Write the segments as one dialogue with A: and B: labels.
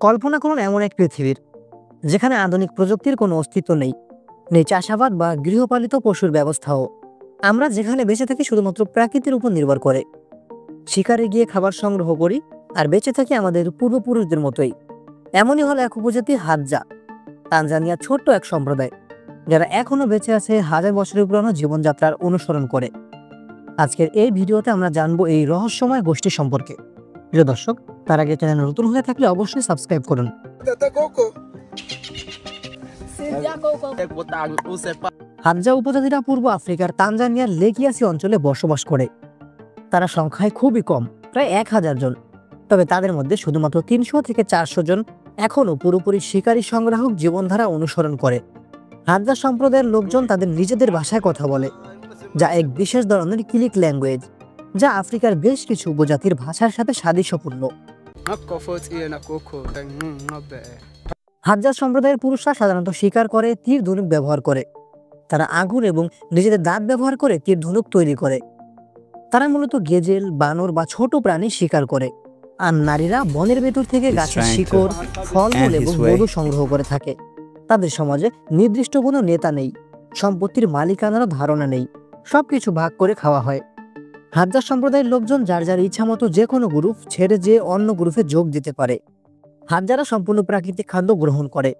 A: কল্পনা করুন এমন এক পৃথিবীর যেখানে আধুনিক প্রযুক্তির কোনো অস্তিত্ব নেই, নেই চাষাবাদ বা গৃহপালিত পশুর ব্যবস্থাও। আমরা যেখানে বেঁচে থাকি শুধুমাত্র প্রাকৃতির উপর নির্ভর করে, শিকারে গিয়ে খাবার সংগ্রহ করি আর বেঁচে থাকি আমাদের পূর্বপুরুষদের মতোই। এমনই হলো এক উপজাতি হাদজা, তানজানিয়ার ছোট্ট এক সম্প্রদায় যারা এখনো বেঁচে আছে হাজার বছরের পুরানো জীবনযাত্রার অনুসরণ করে। আজকের এই ভিডিওতে আমরা জানবো এই রহস্যময় গোষ্ঠী সম্পর্কে। প্রিয় দর্শক, তার আগে চ্যানেল নতুন হয়ে থাকলে অবশ্যই সাবস্ক্রাইব করুন। হাদজা উপজাতিরা পূর্ব আফ্রিকার তানজানিয়ার লেকিয়াসি অঞ্চলে বসবাস করে। তারা সংখ্যায় খুবই কম, প্রায় 1000 জন। তবে তাদের মধ্যে শুধুমাত্র 300 থেকে 400 জন এখনও পুরোপুরি শিকারী সংগ্রাহক জীবনধারা অনুসরণ করে। হাদজা সম্প্রদায়ের লোকজন তাদের নিজেদের ভাষায় কথা বলে, যা এক বিশেষ ধরনের কিলিক ল্যাঙ্গুয়েজ, যা আফ্রিকার বেশ কিছু উপজাতির ভাষার সাথে সাদৃশ্যপূর্ণ। হাদজা সম্প্রদায়ের পুরুষরা সাধারণত শিকার করে তীর ধনুক ব্যবহার করে। তারা আগুন এবং নিজেদের দাঁত ব্যবহার করে তীর ধনুক তৈরি করে। তারা মূলত গেজেল, বানর বা ছোট প্রাণী শিকার করে, আর নারীরা বনের ভেতর থেকে গাছের শিকড়, ফলমূল এবং মধু সংগ্রহ করে থাকে। তাদের সমাজে নির্দিষ্ট কোনো নেতা নেই, সম্পত্তির মালিকানারও ধারণা নেই, সবকিছু ভাগ করে খাওয়া হয়। হাদজা সম্প্রদায়ের লোকজন যার যার ইচ্ছা মতো যে কোনো গ্রুপ ছেড়ে যে অন্য গ্রুপে যোগ দিতে পারে। হাদজারা সম্পূর্ণ প্রাকৃতিক খাদ্য গ্রহণ করে।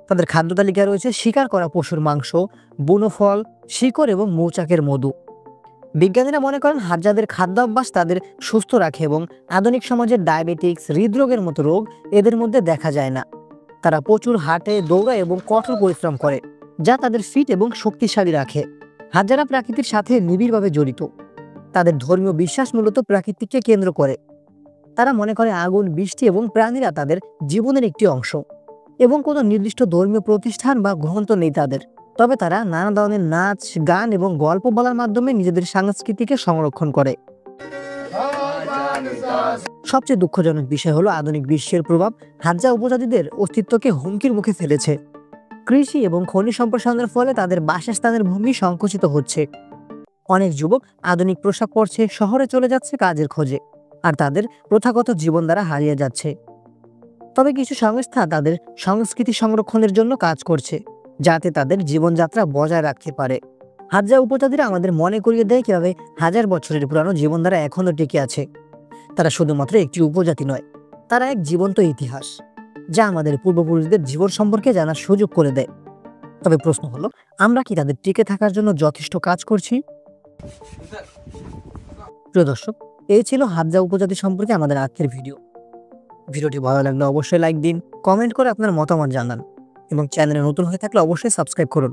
A: তাদের খাদ্য তালিকায় রয়েছে শিকার করা পশুর মাংস, বুনো ফল, শিকড় এবং মৌচাকের মধু। বিজ্ঞানীরা মনে করেন হাদজাদের খাদ্যাভ্যাস তাদের সুস্থ রাখে এবং আধুনিক সমাজে ডায়াবেটিক্স, হৃদরোগের মতো রোগ এদের মধ্যে দেখা যায় না। তারা প্রচুর হাঁটে, দৌড়ায় এবং কঠোর পরিশ্রম করে, যা তাদের ফিট এবং শক্তিশালী রাখে। হাদজারা প্রকৃতির সাথে নিবিড়ভাবে জড়িত। তাদের ধর্মীয় বিশ্বাস মূলত প্রকৃতিকে কেন্দ্র করে। তারা মনে করে আগুন, বৃষ্টি এবং প্রাণীরা তাদের জীবনের একটি অংশ, এবং কোনো নির্দিষ্ট ধর্মীয় প্রতিষ্ঠান বা গ্রন্থ নেই তাদের। তবে তারা নানা ধরনের নাচ, গান এবং গল্প বলার মাধ্যমে নিজেদের সংস্কৃতিকে সংরক্ষণ করে। সবচেয়ে দুঃখজনক বিষয় হলো আধুনিক বিশ্বের প্রভাব হাদজা উপজাতিদের অস্তিত্বকে হুমকির মুখে ফেলেছে। কৃষি এবং খনি সম্প্রসারণের ফলে তাদের বাসস্থানের ভূমি সংকুচিত হচ্ছে। অনেক যুবক আধুনিক পোশাক পরছে, শহরে চলে যাচ্ছে কাজের খোঁজে, আর তাদের প্রথাগত জীবন দ্বারা হারিয়ে যাচ্ছে। তবে কিছু সংস্থা তাদের সংস্কৃতি সংরক্ষণের জন্য কাজ করছে, যাতে তাদের জীবনযাত্রা বজায় রাখতে পারে। হাদজা উপজাতিরা আমাদের মনে করিয়ে দেয় কিভাবে হাজার বছরের পুরানো জীবনধারা এখনো টিকে আছে। তারা শুধুমাত্র একটি উপজাতি নয়, তারা এক জীবন্ত ইতিহাস, যা আমাদের পূর্বপুরুষদের জীবন সম্পর্কে জানার সুযোগ করে দেয়। তবে প্রশ্ন হলো, আমরা কি তাদের টিকে থাকার জন্য যথেষ্ট কাজ করছি? প্রিয় দর্শক, এই ছিল হাদজা উপজাতি সম্পর্কে আমাদের আজকের ভিডিওটি ভালো লাগলে অবশ্যই লাইক দিন, কমেন্ট করে আপনার মতামত জানান, এবং চ্যানেলে নতুন হয়ে থাকলে অবশ্যই সাবস্ক্রাইব করুন।